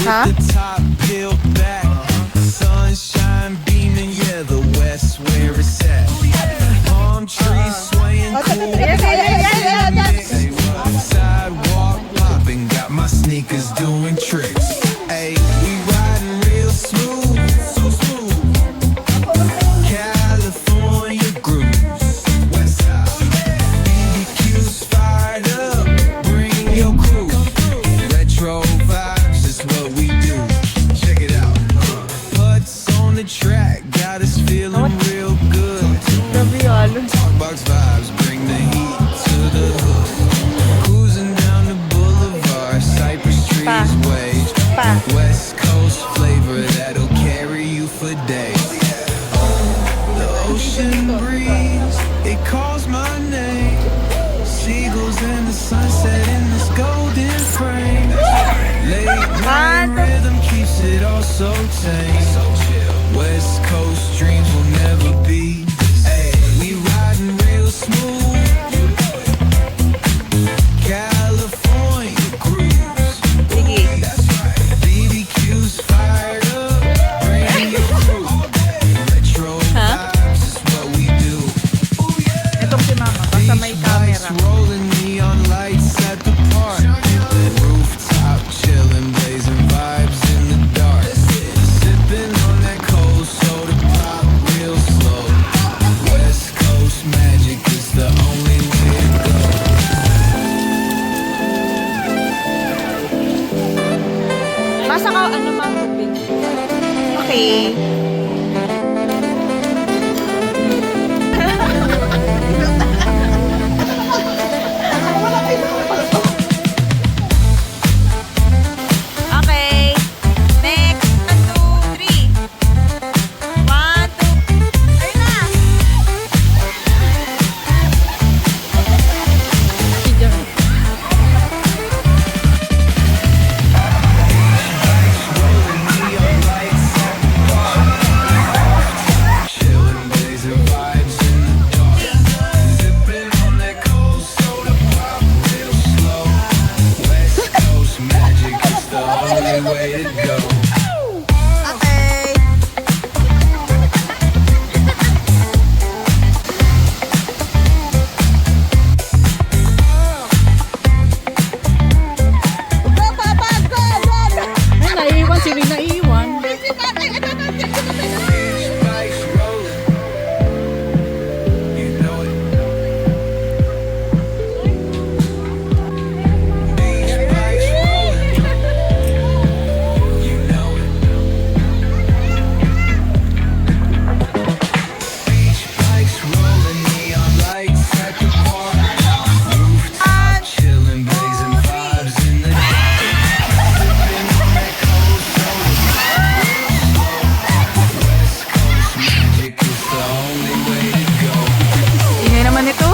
Huh? With the top peeled back, sunshine beaming, yeah, the west where it's at. Palm trees swaying cool. Say what? Sidewalk popping, got my sneakers doing tricks. Hey, we riding real smooth, so smooth. California grooves, west side. BBQ's fired up, bring your crew. Retro vibes is what we do. Check it out. Putts on the track, got us feeling real good. Talkbox vibes, bring the heat to the hood. Cruising down the boulevard, cypress trees wave. West Coast flavor that'll carry you for days. The ocean breeze, it calls my name. Seagulls and the sunset in this golden frame. Late night rhythm keeps it all so tame. West Coast dreams will never be. Ay, we riding real smooth. California grooves. That's right. BBQ's fired up. Bring your crew. Retro vibes is what we do. Itong si Mama, basta may camera. Rolling neon lights at the park. Rooftop chilling, blazing vibes in the dark. Sipping on that cold soda pop real slow. West Coast magic is the only way to go. Basta ka, ano Mama? Okay. Okay. Next. 1, 2, 3. 1, 2. Ayun na. Chilling, blazing vibes in the dark. Sipping on that cold soda pop real slow. West Coast magic is the only way to go. Okay. Ay, naiiwan. Si Rina naiiwan. Beach bikes rolling. You know it. Beach bikes rolling. You know it. Beach bikes rolling, neon lights at the park. Rooftop chilling, blazing vibes in the dark. Sipping on that cold soda pop real slow. West Coast magic is the only way to go. Ingay naman ito.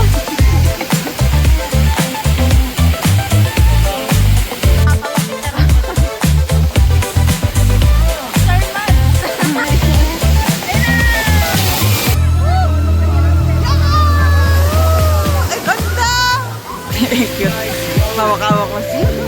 Ay, ganda! Cute. Mawak-awak mo siya.